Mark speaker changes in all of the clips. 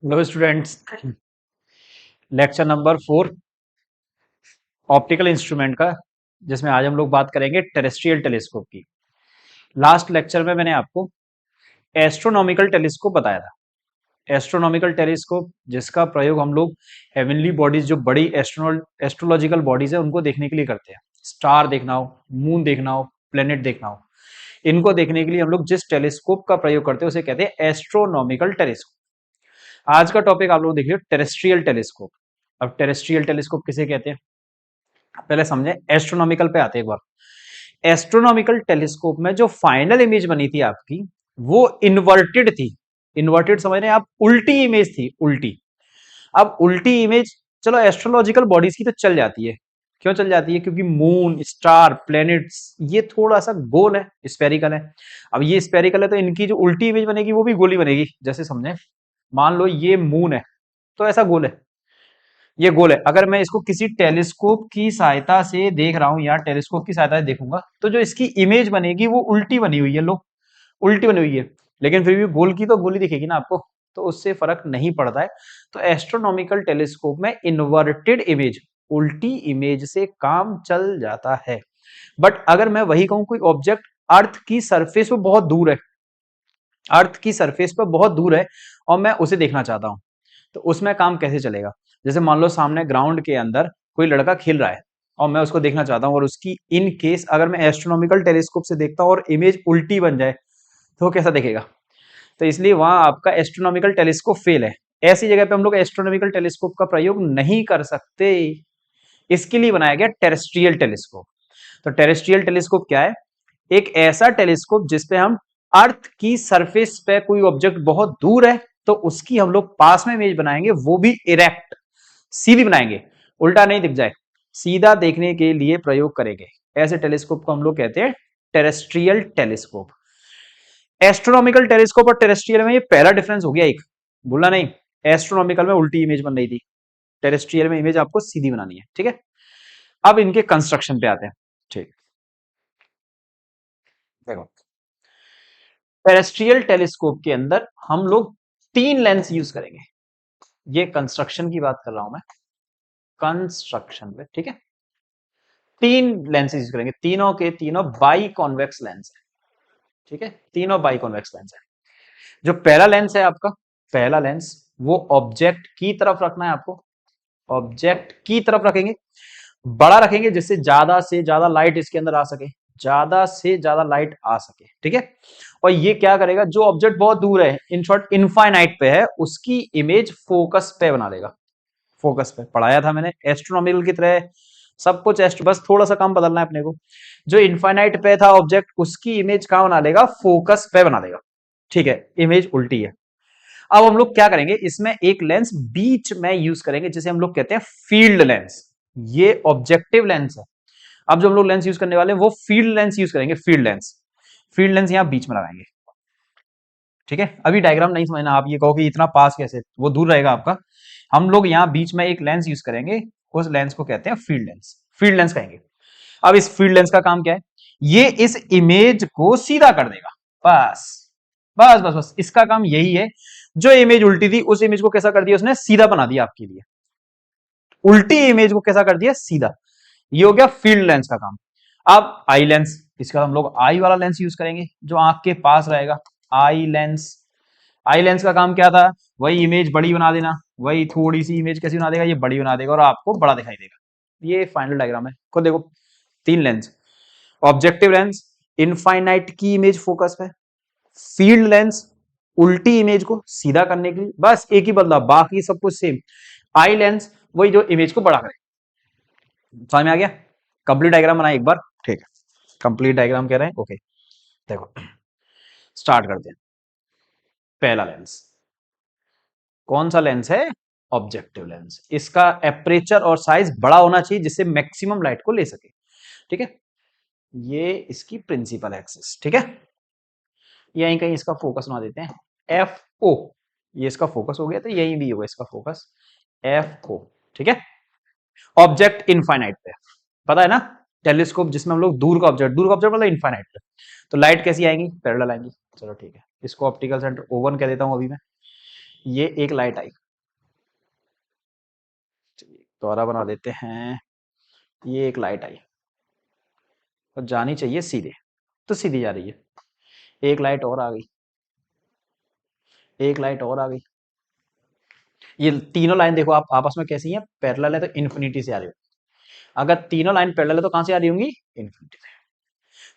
Speaker 1: Hello students. Lecture number 4 optical instrument का, जिसमें आज हम लोग बात करेंगे टेरेस्ट्रियल टेलीस्कोप की। लास्ट लेक्चर में मैंने आपको एस्ट्रोनॉमिकल टेलीस्कोप बताया था। एस्ट्रोनॉमिकल टेलीस्कोप जिसका प्रयोग हम लोग हेवनली बॉडीज, जो बड़ी एस्ट्रोलॉजिकल बॉडीज है, उनको देखने के लिए करते हैं। स्टार देखना हो, मून देखना हो, प्लेनेट देखना हो, इनको देखने के लिए हम लोग जिस टेलीस्कोप का प्रयोग करते हैं उसे कहते हैं एस्ट्रोनॉमिकल टेलीस्कोप। आज का टॉपिक आप लोग देखिए टेरेस्ट्रियल टेलीस्कोप। अब टेरेस्ट्रियल टेलीस्कोप किसे कहते हैं पहले समझे, एस्ट्रोनॉमिकल पे आते हैं एक बार। एस्ट्रोनॉमिकल टेलीस्कोप में जो फाइनल इमेज बनी थी आपकी, वो इन्वर्टेड थी। इन्वर्टेड समझ रहे हैं आप, उल्टी इमेज थी, उल्टी। अब उल्टी इमेज चलो एस्ट्रोलॉजिकल बॉडीज की तो चल जाती है। क्यों चल जाती है? क्योंकि मून, स्टार, प्लैनेट्स ये थोड़ा सा गोल है, स्फेरिकल है। अब ये स्फेरिकल है तो इनकी जो उल्टी इमेज बनेगी वो भी गोली बनेगी। जैसे समझे, मान लो ये मून है तो ऐसा गोल है, ये गोल है। अगर मैं इसको किसी टेलीस्कोप की सहायता से देख रहा हूं या टेलीस्कोप की सहायता से देखूंगा तो जो इसकी इमेज बनेगी वो उल्टी बनी हुई है। लो, उल्टी बनी हुई है, लेकिन फिर भी गोल की तो गोली दिखेगी ना आपको, तो उससे फर्क नहीं पड़ता है। तो एस्ट्रोनॉमिकल टेलीस्कोप में इन्वर्टेड इमेज, उल्टी इमेज से काम चल जाता है। बट अगर मैं वही कहूं कोई ऑब्जेक्ट अर्थ की सरफेस पे बहुत दूर है, अर्थ की सरफेस पर बहुत दूर है और मैं उसे देखना चाहता हूं, तो उसमें काम कैसे चलेगा? जैसे मान लो सामने ग्राउंड के अंदर कोई लड़का खेल रहा है और मैं उसको देखना चाहता हूं, और उसकी इन केस अगर मैं एस्ट्रोनॉमिकल टेलीस्कोप से देखता हूं और इमेज उल्टी बन जाए तो वो कैसा दिखेगा? तो इसलिए वहां आपका एस्ट्रोनॉमिकल टेलीस्कोप फेल है। ऐसी जगह पे हम लोग एस्ट्रोनॉमिकल टेलीस्कोप का प्रयोग नहीं कर सकते। इसके लिए बनाया गया टेरेस्ट्रियल टेलीस्कोप। तो टेरेस्ट्रियल टेलीस्कोप क्या है? एक ऐसा टेलीस्कोप जिसपे हम अर्थ की सरफेस पे कोई ऑब्जेक्ट बहुत दूर है तो उसकी हम लोग पास में इमेज बनाएंगे, वो भी इरेक्ट, सीधी बनाएंगे, उल्टा नहीं दिख जाए, सीधा देखने के लिए प्रयोग करेंगे। ऐसे टेलीस्कोप को हम लोग कहते हैं टेरेस्ट्रियल टेलीस्कोप। एस्ट्रोनॉमिकल टेलीस्कोप और टेरेस्ट्रियल में ये पहला डिफरेंस हो गया एक, भूलना नहीं। एस्ट्रोनॉमिकल में उल्टी इमेज बन रही थी, टेरेस्ट्रियल में इमेज आपको सीधी बनानी है। ठीक है, अब इनके कंस्ट्रक्शन पे आते हैं। ठीक, देखो टेरेस्ट्रियल टेलीस्कोप के अंदर हम लोग 3 लेंस यूज करेंगे। ये कंस्ट्रक्शन की बात कर रहा हूं मैं, कंस्ट्रक्शन पे। ठीक है, 3 लेंस यूज करेंगे, तीनों के तीनों बाई कॉन्वेक्स लेंस है। ठीक है, तीनों बाई कॉन्वेक्स लेंस है। जो पहला लेंस है आपका, पहला लेंस वो ऑब्जेक्ट की तरफ रखना है आपको, ऑब्जेक्ट की तरफ रखेंगे, बड़ा रखेंगे जिससे ज्यादा से ज्यादा लाइट इसके अंदर आ सके, ज्यादा से ज्यादा लाइट आ सके। ठीक है, और ये क्या करेगा, जो ऑब्जेक्ट बहुत दूर है, इन शॉर्ट इनफाइनाइट पे है, उसकी इमेज फोकस पे बना देगा। फोकस पे पढ़ाया था मैंने, एस्ट्रोनॉमिकल की तरह सब कुछ बस थोड़ा सा काम बदलना है अपने को। जो इनफाइनाइट पे था ऑब्जेक्ट, उसकी इमेज कहां बना देगा? फोकस पे बना देगा। ठीक है, इमेज उल्टी है। अब हम लोग क्या करेंगे, इसमें एक लेंस बीच में यूज करेंगे जिसे हम लोग कहते हैं फील्ड लेंस। ये ऑब्जेक्टिव लेंस है। अब जो हम लोग लेंस यूज करने वाले हैं वो फील्ड लेंस यूज करेंगे, फील्ड लेंस। फील्ड लेंस यहां बीच में लगाएंगे। ठीक है, अभी डायग्राम नहीं समझना, आप ये कहो कि इतना पास कैसे, वो दूर रहेगा आपका। हम लोग यहां बीच में एक लेंस यूज करेंगे, उस लेंस को कहते हैं फील्ड लेंस, फील्ड लेंस कहेंगे। अब इस फील्ड लेंस का काम क्या है? ये इस इमेज को सीधा कर देगा। बस बस बस बस, इसका काम यही है। जो इमेज उल्टी थी उस इमेज को कैसा कर दिया उसने? सीधा बना दिया आपके लिए। उल्टी इमेज को कैसा कर दिया? सीधा। ये हो गया फील्ड लेंस का काम। अब आई लेंस, इसका हम लोग आई वाला लेंस यूज करेंगे जो आंख के पास रहेगा, आई लेंस। आई लेंस का काम क्या था? वही इमेज बड़ी बना देना, वही थोड़ी सी इमेज कैसी बना देगा? ये बड़ी बना देगा और आपको बड़ा दिखाई देगा। ये फाइनल डायग्राम है, खुद देखो। 3 लेंस, ऑब्जेक्टिव लेंस इनफाइनाइट की इमेज फोकस पे, फील्ड लेंस उल्टी इमेज को सीधा करने के लिए, बस एक ही बदलाव, बाकी सब कुछ सेम। आई लेंस वही जो इमेज को बड़ा करे। समझ में आ गया? कंप्लीट डायग्राम बनाए एक बार। ठीक है, कंप्लीट डायग्राम कह रहे हैं, ओके। देखो स्टार्ट करते हैं। पहला लेंस कौन सा लेंस है? Objective lens. इसका एपरेचर और साइज बड़ा होना चाहिए जिससे मैक्सिमम लाइट को ले सके। ठीक है, ये इसकी प्रिंसिपल एक्सिस। ठीक है, यहीं कहीं इसका फोकस बना देते हैं, एफ ओ। ये इसका फोकस हो गया तो यहीं भी होगा इसका फोकस, एफ ओ। ठीक है, ऑब्जेक्ट इनफाइनाइट पे, पता है ना, टेलीस्कोप जिसमें हम लोग दूर का ऑब्जेक्ट, दूर का ऑब्जेक्ट मतलब इनफाइनाइट पे, तो लाइट कैसी आएंगी? पैरेलल आएंगी। चलो ठीक है, इसको ऑप्टिकल सेंटर O1 कह देता हूं अभी मैं। ये एक लाइट आई, चलिए दोबारा बना देते हैं। ये एक लाइट आई और जानी चाहिए सीधे, तो सीधी जा रही है। एक लाइट और आ गई, एक लाइट और आ गई। ये तीनों लाइन देखो आप आपस में कैसी हैं, पैरेलल है तो इन्फिनिटी से आ रही हो। अगर तीनों लाइन पैरेलल है तो कहां से आ रही होंगी, इन्फिनिटी से।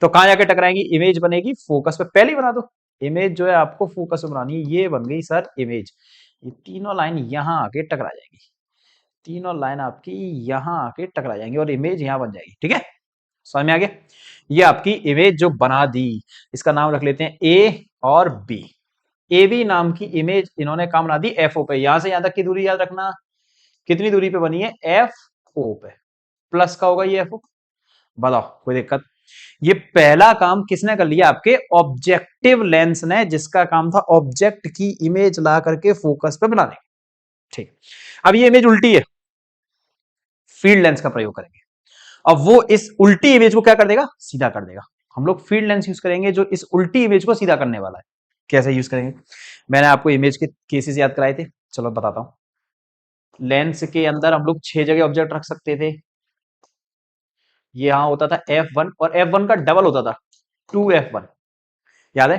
Speaker 1: तो कहां जाके टकराएंगी, इमेज बनेगी फोकस पे, पहले ही बना दो। इमेज जो है आपको फोकस पे बनानी है, ये बन गई सर इमेज। ये तीनों लाइन यहां आके टकरा जाएंगी, तीनों लाइन आपकी यहां आके टकरा जाएंगी और इमेज यहां बन जाएगी। ठीक है, समझ में आ गया। ये आपकी इमेज जो बना दी, इसका नाम रख लेते हैं ए और बी। ए बी नाम की इमेज इन्होंने काम बना दी एफ ओ पे। यहां से यहां तक की दूरी याद रखना, कितनी दूरी पे बनी है, एफ ओ पे। प्लस का होगा ये एफ ओ। बताओ कोई दिक्कत। ये पहला काम किसने कर लिया, आपके ऑब्जेक्टिव लेंस ने, जिसका काम था ऑब्जेक्ट की इमेज ला करके फोकस पे बनाने। ठीक, अब ये इमेज उल्टी है, फील्ड लेंस का प्रयोग करेंगे। अब वो इस उल्टी इमेज को क्या कर देगा, सीधा कर देगा। हम लोग फील्ड लेंस यूज करेंगे जो इस उल्टी इमेज को सीधा करने वाला है। कैसे यूज करेंगे, मैंने आपको इमेज के केसेस याद कराए थे, चलो बताता हूं। लेंस के अंदर हम लोग 6 जगह ऑब्जेक्ट रख सकते थे। ये यहां होता था F1 और F1 का डबल होता था 2F1, याद है।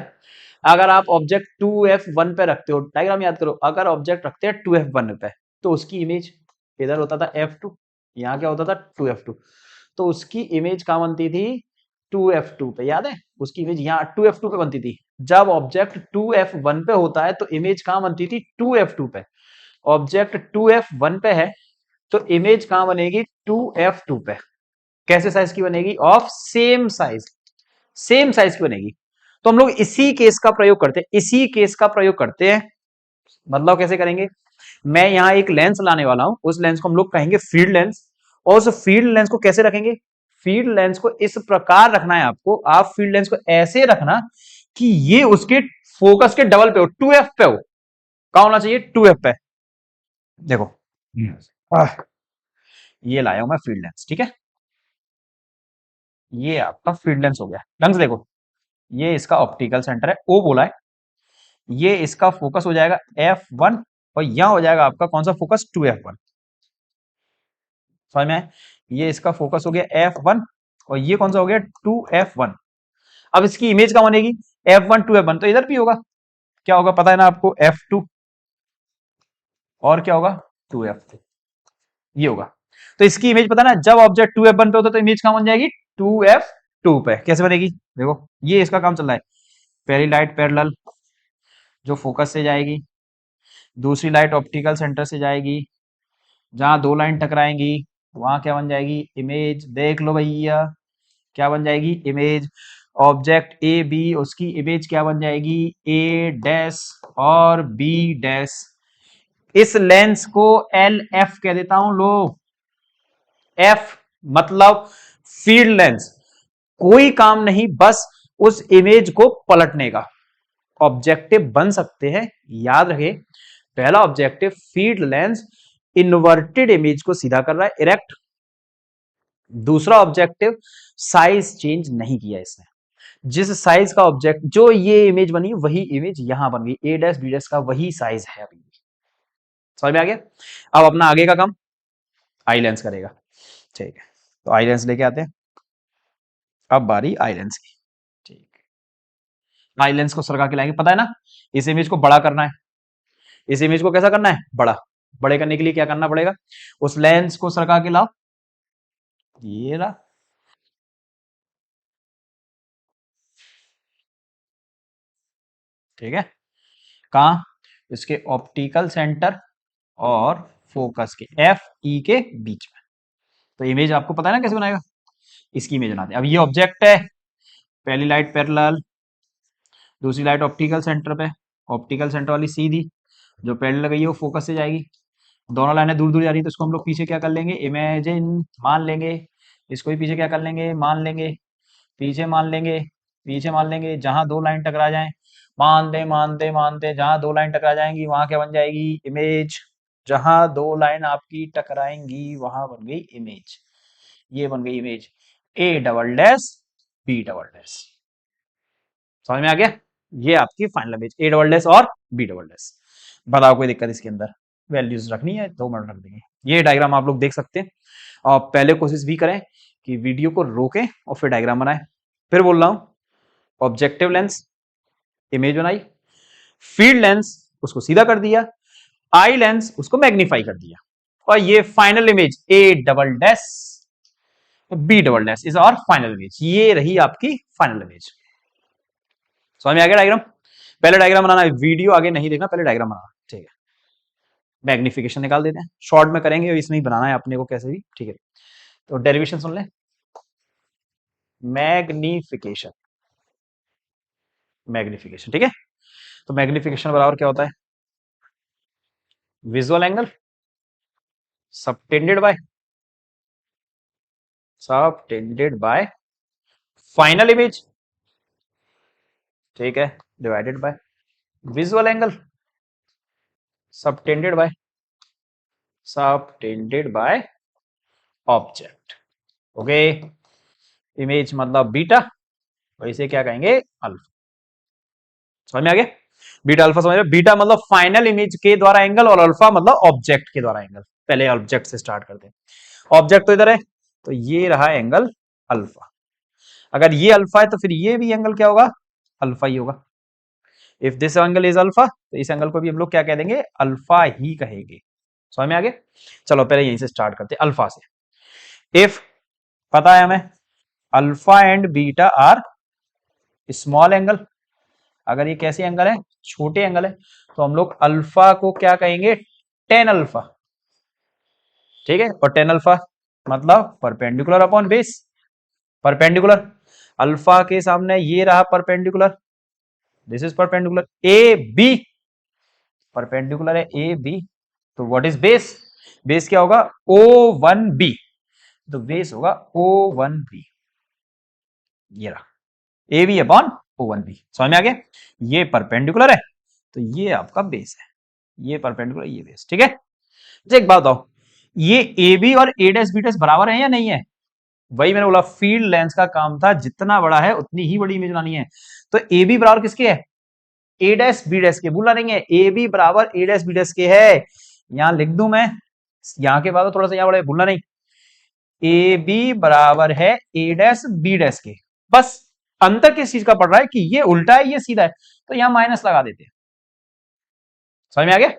Speaker 1: अगर आप ऑब्जेक्ट 2F1 पे रखते हो, डायग्राम याद करो, अगर ऑब्जेक्ट रखते हैं 2F1 पे तो उसकी इमेज इधर होता था F2, यहाँ क्या होता था 2F2, तो उसकी इमेज कहां बनती थी 2F2 पे, याद है। उसकी इमेज यहाँ 2F2 पे बनती थी। जब ऑब्जेक्ट 2F1 पे होता है तो इमेज कहां बनती थी 2F2 पे। ऑब्जेक्ट 2F1 पे है तो इमेज कहां बनेगी 2F2 पे। कैसे साइज की बनेगी, of same size, same size की बनेगी। तो हम लोग इसी केस का प्रयोग करते हैं, इसी केस का प्रयोग करते हैं। मतलब कैसे करेंगे, मैं यहां एक लेंस लाने वाला हूं, उस लेंस को हम लोग कहेंगे फील्ड लेंस। और उस फील्ड लेंस को कैसे रखेंगे, फील्ड लेंस को इस प्रकार रखना है आपको, आप फील्ड लेंस को ऐसे रखना कि ये उसके फोकस के डबल पे हो, 2F पे हो। कहां होना चाहिए 2F पे। देखो ये लाया हूं मैं फील्ड लेंस, ठीक है। ये आपका फील्ड लेंस हो गया, ढंग से देखो। ये इसका ऑप्टिकल सेंटर है, ओ बोला है। ये इसका फोकस हो जाएगा F1 और यहां हो जाएगा आपका कौन सा फोकस 2F1। समझ में आया? ये इसका फोकस हो गया F1 और ये कौन सा हो गया 2F1। अब इसकी इमेज कहां बनेगी, F1 2F1 तो इधर भी होगा। क्या होगा पता है ना आपको, F2 और क्या होगा 2F2, ये होगा। तो इसकी इमेज पता है ना, जब ऑब्जेक्ट 2F1 पे होता है तो इमेज कहां बन जाएगी 2F2 पे। कैसे बनेगी, देखो ये इसका काम चल रहा है। पहली लाइट पैरेलल जो फोकस से जाएगी, दूसरी लाइट ऑप्टिकल सेंटर से जाएगी, जहां दो लाइन टकराएंगी वहां क्या बन जाएगी, इमेज। देख लो भैया क्या बन जाएगी, इमेज। ऑब्जेक्ट ए बी, उसकी इमेज क्या बन जाएगी, ए डैश और बी डैश। इस लेंस को एल एफ कह देता हूं, लो एफ मतलब फील्ड लेंस। कोई काम नहीं, बस उस इमेज को पलटने का। ऑब्जेक्टिव बन सकते हैं, याद रहे। पहला objective field lens inverted image को सीधा कर रहा है, इरेक्ट। दूसरा ऑब्जेक्टिव साइज चेंज नहीं किया इसने, जिस साइज का ऑब्जेक्ट, जो ये इमेज बनी वही इमेज यहां बन गई, ए डैश बी डैश का वही साइज है अभी। समझ में आ गया। अब अपना आगे का काम आई लेंस करेगा, ठीक है। तो आई लेंस लेके आते हैं, अब बारी आई लेंस की। ठीक, आई लेंस को सरका के लाएंगे, पता है ना, इस इमेज को बड़ा करना है। इस इमेज को कैसा करना है, बड़ा। बड़े करने के लिए क्या करना पड़ेगा, उस लेंस को सरका के लाओ, ये रहा। ठीक है, कहा, इसके ऑप्टिकल सेंटर और फोकस के एफ ई के बीच में। तो इमेज आपको पता है ना कैसे बनाएगा, इसकी इमेज बनाते हैं। अब ये ऑब्जेक्ट है, पहली लाइट पैरेलल, दूसरी लाइट ऑप्टिकल सेंटर पे, ऑप्टिकल सेंटर वाली सीधी, जो पैरेलल गई है वो फोकस से जाएगी। दोनों लाइनें दूर दूर जा रही है तो इसको हम लोग पीछे क्या कर लेंगे, इमेजिन मान लेंगे। इसको भी पीछे क्या कर लेंगे, मान लेंगे। पीछे मान लेंगे, पीछे मान लेंगे, जहां दो लाइन टकरा जाएं, मानते मानते मानते, जहां दो लाइन टकरा जाएंगी वहां क्या बन जाएगी, इमेज। जहां दो लाइन आपकी टकराएंगी वहां बन गई इमेज, ये बन गई image. A double dash B double dash. समझ में आ गया। ये आपकी final image, A double dash और बी डबल डैश। बताओ कोई दिक्कत इसके अंदर? वैल्यूज रखनी है 2 मिनट रख देंगे। ये डायग्राम आप लोग देख सकते हैं। और पहले कोशिश भी करें कि वीडियो को रोकें और फिर डायग्राम बनाएं। फिर बोल रहा हूं, ऑब्जेक्टिव लेंस इमेज बनाई, फील्ड लेंस उसको सीधा कर दिया, आई लेंस उसको मैग्नीफाई कर दिया, और ये final image A double dash B double dash is our final image. ये रही आपकी फाइनल इमेज। समझ में आ गया डायग्राम? पहले डायग्राम बनाना है, वीडियो आगे नहीं देखना, पहले डायग्राम बनाना। ठीक है, मैग्निफिकेशन निकाल देते हैं, शॉर्ट में करेंगे, इसमें ही बनाना है अपने को कैसे भी। ठीक है, तो डेरिवेशन सुन लें। मैग्निफिकेशन, मैग्निफिकेशन, ठीक है। तो मैग्निफिकेशन बराबर क्या होता है? Visual angle subtended bye final image, ठीक है, divided by visual angle subtended by object. Okay, image मतलब बीटा, और इसे क्या कहेंगे? अल्फा। समझ में आ गया? बीटा अल्फा समझ में? बीटा मतलब फाइनल इमेज के द्वारा एंगल, और अल्फा मतलब ऑब्जेक्ट के द्वारा एंगल। पहले ऑब्जेक्ट से स्टार्ट करते हैं। ऑब्जेक्ट तो इधर है, तो ये रहा एंगल अल्फा। अगर ये अल्फा है तो फिर ये भी एंगल क्या होगा? अल्फा ही होगा। If this angle is alpha, तो इस एंगल को भी हम लोग क्या कह देंगे? अल्फा ही कहेंगे। समझ में आ गया? चलो पहले यहीं से स्टार्ट करते हैं, अल्फा से। इफ पता है हमें alpha and beta are small angle, अगर ये कैसे एंगल है? छोटे एंगल है, तो हम लोग अल्फा को क्या कहेंगे? Tan alpha. ठीक है, और टेन अल्फा मतलब perpendicular upon base. Perpendicular, alpha के सामने ये रहा perpendicular, this is perpendicular A B, perpendicular है ए बी, तो व्हाट इज बेस? बेस क्या होगा? ओ वन बी, तो बेस होगा ओ वन बी। ये रहा A B upon O one B. समझ में आ गया? ये परपेंडिकुलर है, तो ये आपका बेस है, ये परपेंडिकुलर, ये बेस। ठीक है, अच्छा एक बात बताओ, ये ए बी और ए डैश बी डैश बराबर है या नहीं है? वही मैंने बोला, फील्ड लेंस का काम था, जितना बड़ा है उतनी ही बड़ी इमेज बनानी है। तो ए बी बराबर किसके है? ए डैश बी डैश के। भूलना नहीं है, ए बी बराबर ए डैश बी डैश के है। यहां लिख दूं मैं, यहां के बाद थोड़ा सा यहां बड़ा, भूलना नहीं, ए बी बराबर है ए डैश बी डैश के। बस अंतर किस चीज का पड़ रहा है कि ये उल्टा है ये सीधा है, तो यहां माइनस लगा देते हैं। समझ में आ गया?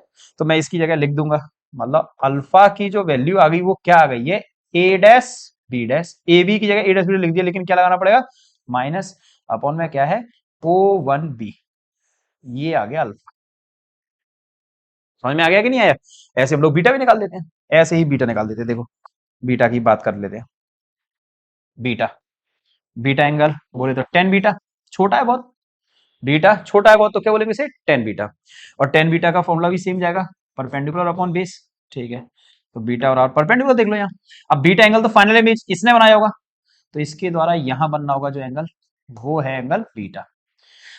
Speaker 1: तो मैं इसकी जगह लिख दूंगा, मतलब अल्फा की जो वैल्यू आ गई वो क्या आ गई है? A dash B dash. A B की जगह ए डैश बी डैश लिख दिया, लेकिन क्या लगाना पड़ेगा? माइनस अपॉन में क्या है? ओ वन बी। ये आ गया अल्फा। समझ में आ गया कि नहीं आया? ऐसे हम लोग बीटा भी निकाल देते हैं, ऐसे ही बीटा निकाल देते हैं। देखो बीटा की बात कर लेते हैं। बीटा, बीटा एंगल बोले तो टेन बीटा, छोटा है बहुत, बीटा छोटा है बहुत, तो क्या बोलेंगे इसे? Tan beta. और टेन बीटा का फॉर्मूला भी सेम जाएगा, परपेंडिकुलर अपॉन बेस। ठीक है, तो बीटा और आर परपेंडिकुलर देख लो यहाँ। अब बीटा एंगल तो फाइनल इमेज इसने बनाया होगा, तो इसके द्वारा यहां बनना होगा जो एंगल, वो है एंगल बीटा।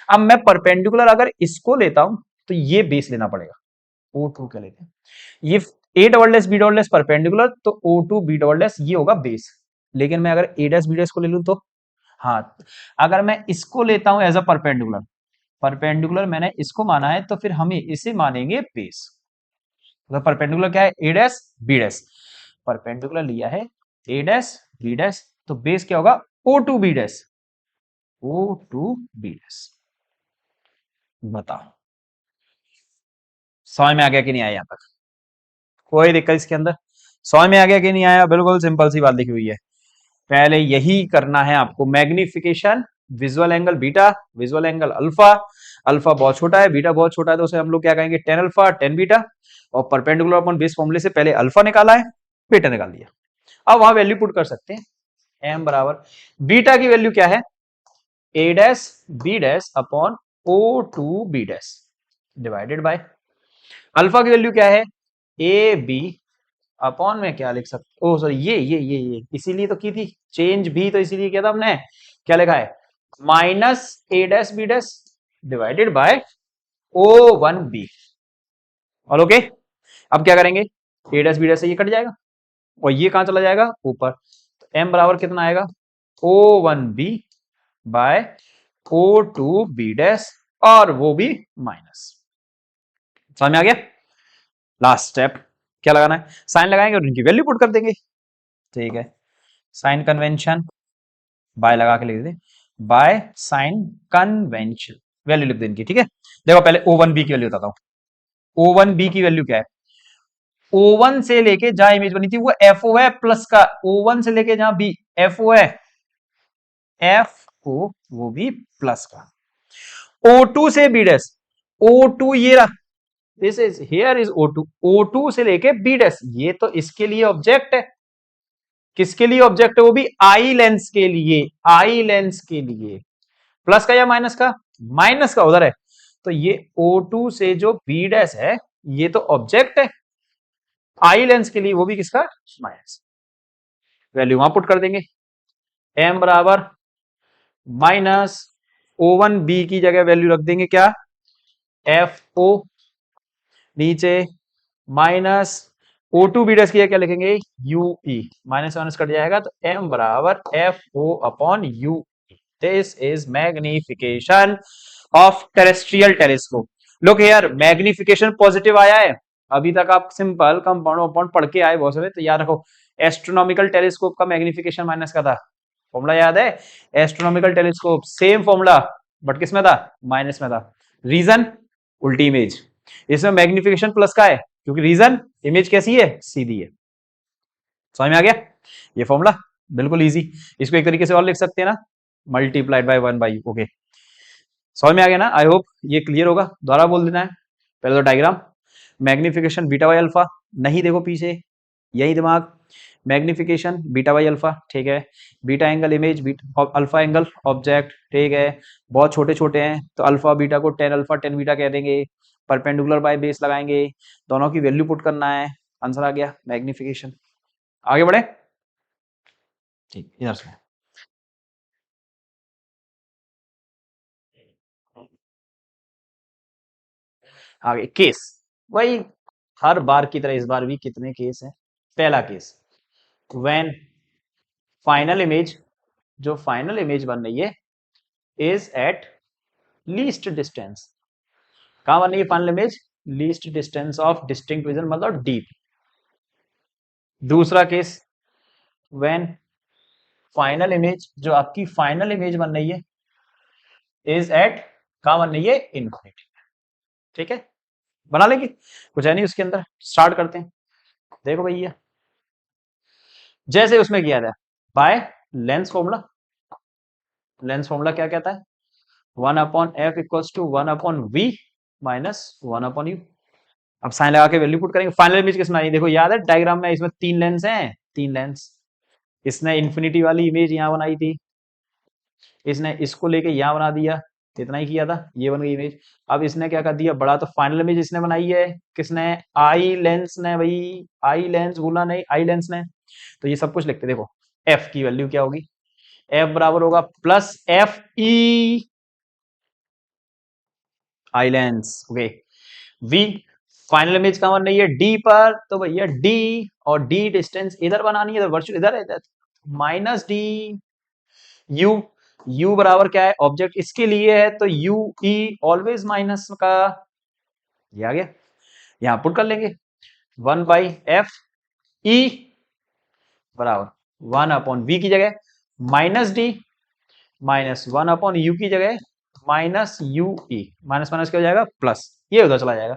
Speaker 1: अब मैं परपेंडिकुलर अगर इसको लेता हूं, तो ये बेस लेना पड़ेगा, ओ टू क्या लेते हैं, ये A double dash B double dash perpendicular, तो O two B double dash ये होगा बेस। लेकिन मैं अगर ए डैश बी डैश को ले लूं तो, हाँ, अगर मैं इसको लेता हूं एज अ परपेंडिकुलर, परपेंडिकुलर मैंने इसको माना है, तो फिर हम इसे मानेंगे बेस। तो परपेंडिकुलर क्या है? A dash B dash, perpendicular लिया है ए डैश बी डैश, तो बेस क्या होगा? O two B dash, O two B dash. बताओ समझ में आ गया कि नहीं आया? यहां तक कोई दिक्कत इसके अंदर? समझ में आ गया कि नहीं आया? बिल्कुल सिंपल सी बात लिखी हुई है। पहले यही करना है आपको, magnification, visual angle beta, visual angle alpha. Alpha बहुत छोटा है, बीटा बहुत छोटा है, तो उसे हम लोग क्या कहेंगे? Tan alpha tan beta. और परपेंडिकुलर अपॉन बेस फॉर्मूले से पहले अल्फा निकाला है, बीटा निकाल दिया। अब वहां वैल्यू पुट कर सकते हैं, एम बराबर बीटा की वैल्यू क्या है? A dash B dash upon O two B dash divided by alpha की वैल्यू क्या है? ए बी अपॉन में क्या लिख सकते, ओ सॉरी ये इसीलिए तो की थी चेंज भी, तो इसीलिए किया था हमने, क्या लिखा है? Minus A dash B dash divided by O one B. और ओके, अब क्या करेंगे? ए डैश बी डैश से ये कट जाएगा, और ये कहां चला जाएगा? ऊपर। तो एम बराबर कितना आएगा? O one B by O two B dash, और वो भी माइनस। समझ में आ गया? लास्ट स्टेप क्या लगाना है, साइन लगाएंगे और इनकी वैल्यू पुट कर देंगे। ठीक है, साइन कन्वेंशन बाय लगा के लिख दे, बाय साइन कन्वेंशन वैल्यू लिख दे इनकी। ठीक है, देखो पहले O1B की वैल्यू बताता हूं। O1B की वैल्यू क्या है, O1 से लेके जहां इमेज बनी थी वो FO है प्लस का, O1 से लेके जहां B FO है, FO वो भी प्लस का। O2 से B डैश, O2 ये रहा, this is here is O2, O2 से लेके B डैश, ये तो इसके लिए ऑब्जेक्ट है। किसके लिए ऑब्जेक्ट है, वो भी आई लेंस के लिए, आई लेंस के लिए। प्लस का या माइनस का, माइनस का उधर है, तो ये O2 से जो B डैश है ये तो ऑब्जेक्ट है आई लेंस के लिए, वो भी किसका, माइनस। वैल्यू वहां पुट कर देंगे, m बराबर माइनस O1B की जगह वैल्यू रख देंगे क्या, FO, नीचे माइनस O2B डैश की क्या लिखेंगे, UE, माइनस माइनस कट जाएगा तो m बराबर FO upon UE। This is magnification of terrestrial telescope. Look here, magnification positive आया है। अभी तक आप सिंपल कंपाउंड कंपाउंड पढ़ के आए बहुत सारे, तो याद रखो एस्ट्रोनॉमिकल टेलीस्कोप का मैग्निफिकेशन माइनस का था, फॉर्मूला याद है, astronomical telescope same formula but किस में था, माइनस में था। रीजन, उल्टी इमेज, इसमें मैग्निफिकेशन प्लस का है क्योंकि रीजन इमेज कैसी है, सीधी है। समझ में आ गया ये फॉर्मूला, बिल्कुल इजी। इसको एक तरीके से और लिख सकते हैं ना, मल्टीप्लाइड बाय 1/u। ओके, समझ में आ गया ना, आई होप ये क्लियर होगा। दोबारा बोल देना है, पहले तो diagram, magnification beta by alpha, नहीं देखो पीछे, यही दिमाग, मैग्निफिकेशन बीटा बाई अल्फा, ठीक है, beta angle image, alpha angle object, ठीक है, बहुत छोटे छोटे हैं तो अल्फा बीटा को 10 अल्फा 10 बीटा कह देंगे, परपेंडिकुलर बाय बेस लगाएंगे, दोनों की वैल्यू पुट करना है, आंसर आ गया मैग्निफिकेशन। आगे बढ़े, ठीक, इधर से आगे केस, वही हर बार की तरह इस बार भी कितने केस हैं। पहला केस, व्हेन फाइनल इमेज, जो फाइनल इमेज बन रही है इज एट लीस्ट डिस्टेंस, कहां बन रही है final image, least distance of distinct vision मतलब डीप। दूसरा केस, व्हेन फाइनल इमेज, जो आपकी फाइनल इमेज बन रही है इज एट, कहां बन रही है, इन्फिनिटी। ठीक है, बना लेंगे, कुछ है नहीं उसके अंदर, स्टार्ट करते हैं। देखो भैया, जैसे उसमें किया था by lens formula, lens formula क्या कहता है, 1/f equals to 1/v minus 1/u। अब साइन लगा के वैल्यू पुट करेंगे, फाइनल इमेज किसमें आई, देखो याद है डायग्राम में, इसमें 3 लेंस हैं, 3 लेंस, इसने इन्फिनिटी वाली इमेज यहां बनाई थी, इसने इसको लेके यहां बना दिया, इतना ही किया था, ये बन गई इमेज। अब इसने क्या कर दिया, बड़ा तो फाइनल इमेज इसने बनाई है, किसने, आई लेंस ने, भाई आई लेंस भूलना नहीं, आई लेंस ने। तो ये सब कुछ लिखते, देखो एफ की वैल्यू क्या होगी, एफ बराबर होगा plus F E eye lens, okay, we final image कहां बन रही है, डी पर, तो भैया डी, और डी डिस्टेंस इधर बनानी है तो वर्चुअल इधर है, माइनस डी यू, यू बराबर क्या है, ऑब्जेक्ट इसके लिए है तो यू ई ऑलवेज माइनस का, ये आ गया, यहां पुट कर लेंगे 1/f ई बराबर 1/v की जगह माइनस डी माइनस 1/u की जगह minus you E, minus minus क्या हो जाएगा, प्लस, ये उधर चला जाएगा,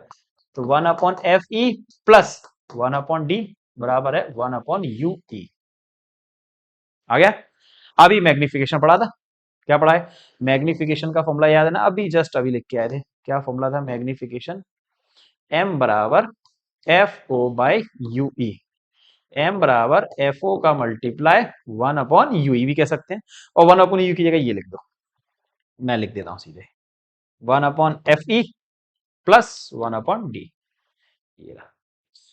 Speaker 1: तो 1/f ई प्लस 1/d बराबर है 1/u ई। आ गया, अभी मैग्निफिकेशन पढ़ा था, क्या पढ़ा है, मैग्निफिकेशन का फॉर्मूला याद है ना, अभी जस्ट अभी लिख के आए थे, क्या फॉर्मूला था मैग्निफिकेशन, m बराबर F O by U E, m बराबर एफ ओ का मल्टीप्लाई 1/u भी कह सकते हैं, और 1/u की जगह ये लिख दो, मैं लिख देता हूं सीधे 1/fe प्लस 1/d, ये रहा।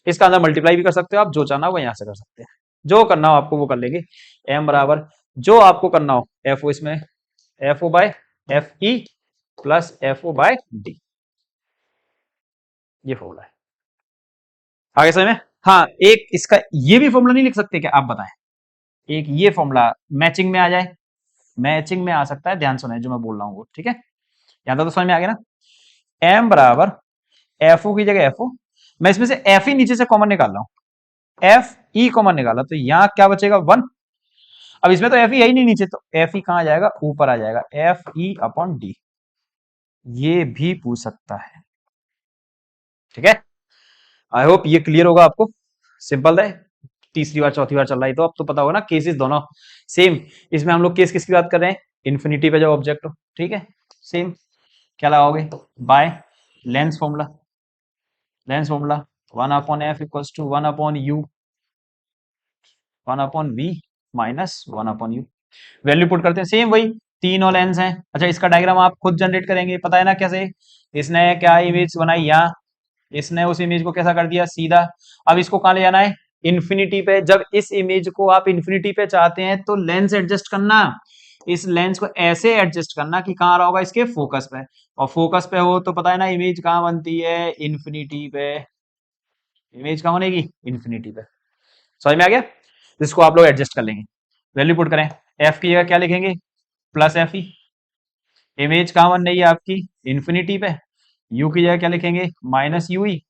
Speaker 1: इसका अंदर मल्टीप्लाई भी कर सकते हो आप, जो चाहना हो वो यहां से कर सकते हैं, जो करना हो आपको वो कर लेंगे, m बराबर जो आपको करना हो एफ ओ, इसमें F O by F E plus F O by D, ये फॉर्मूला है। आगे समझ में, हाँ एक इसका ये भी फॉर्मूला नहीं लिख सकते क्या, आप बताएं, एक ये फॉर्मूला मैचिंग में आ जाए, मैचिंग में आ सकता है, ध्यान सुनाए जो मैं बोल रहा हूँ वो, ठीक है, यहां तक तो समझ में आ गया ना, m बराबर एफ ओ की जगह एफ ओ, मैं इसमें से एफ ई नीचे से कॉमन निकाल रहा हूं, एफ ई कॉमन निकाला तो यहां क्या बचेगा 1। अब इसमें तो एफ ई है ही नहीं नीचे, तो एफ ई कहां जाएगा, ऊपर आ जाएगा, एफ ई अपॉन डी। ये भी पूछ सकता है, ठीक है। आई होप ये क्लियर होगा आपको, सिंपल है। तीसरी बार चौथी बार चल रहा है तो अब तो पता होगा ना, केसेस दोनों सेम। इसमें हम लोग केस किसकी बात कर रहे हैं, इन्फिनिटी पे जब ऑब्जेक्ट हो, ठीक है। सेम क्या लगाओगे, by lens formula, lens formula 1/f = 1/u, 1/v minus 1/u। Value put करते हैं, सेम वही, तीनों लेंस हैं। अच्छा, इसका डायग्राम आप खुद जनरेट करेंगे, पता है ना कैसे। इसने क्या इमेज बनाई यहाँ, इसने उस इमेज को कैसा कर दिया, सीधा। अब इसको कहां ले जाना है, इन्फिनिटी पे। जब इस इमेज को आप इन्फिनिटी पे चाहते हैं तो लेंस एडजस्ट करना, इस लेंस को ऐसे एडजस्ट करना कि कहां रहा होगा, इसके फोकस पे। और फोकस पे हो तो पता है ना इमेज कहां बनती है, इन्फिनिटी पे। इमेज कहां बनेगी, इन्फिनिटी पे। समझ में आ गया, इसको आप लोग एडजस्ट कर लेंगे। वैल्यू पुट करें, एफ की जगह क्या लिखेंगे, प्लस एफ ई। इमेज कहां बन रही है आपकी, इन्फिनिटी पे। यू की जगह क्या लिखेंगे, माइनस यू ई,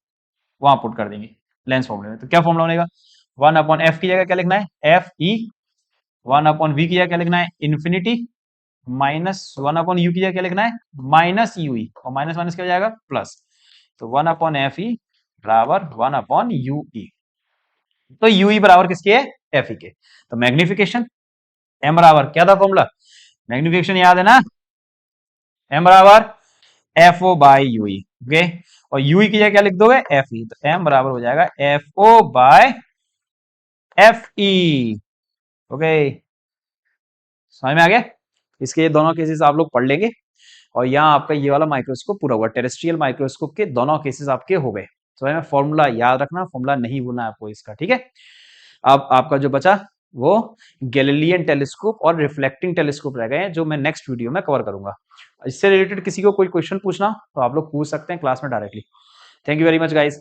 Speaker 1: वहां पुट कर देंगे लेंस फॉर्मूले में। तो क्या फॉर्मूला बनेगा, 1/f की जगह क्या लिखना है, एफ ई। 1/v की जगह क्या लिखना है, इन्फिनिटी, माइनस 1/u की जगह क्या लिखना है, माइनस यू ई, और माइनस माइनस क्या हो जाएगा, प्लस। तो 1/f ई बराबर 1/u ई। तो यू ई बराबर किसके है, एफ ई के। तो मैग्निफिकेशन एम बराबर क्या था फॉर्मूला, मैग्निफिकेशन याद है ना, एम बराबर F O by U E. Okay, और यू ई की जगह क्या लिख दोगे, एफ ई। तो एम बराबर हो जाएगा F O by F E. Okay, समझ में आ गया। इसके ये दोनों केसेस आप लोग पढ़ लेंगे, और यहाँ आपका ये वाला माइक्रोस्कोप पूरा हुआ, टेरेस्ट्रियल माइक्रोस्कोप के दोनों केसेस आपके हो गए। समझ में, फॉर्मूला याद रखना, फॉर्मूला नहीं भूलना आपको इसका, ठीक है। अब आपका जो बचा वो गैलीलियन टेलीस्कोप और रिफ्लेक्टिंग टेलीस्कोप रह गए हैं, जो मैं नेक्स्ट वीडियो में कवर करूंगा। इससे रिलेटेड किसी को कोई क्वेश्चन पूछना तो आप लोग पूछ सकते हैं क्लास में directly. Thank you very much guys.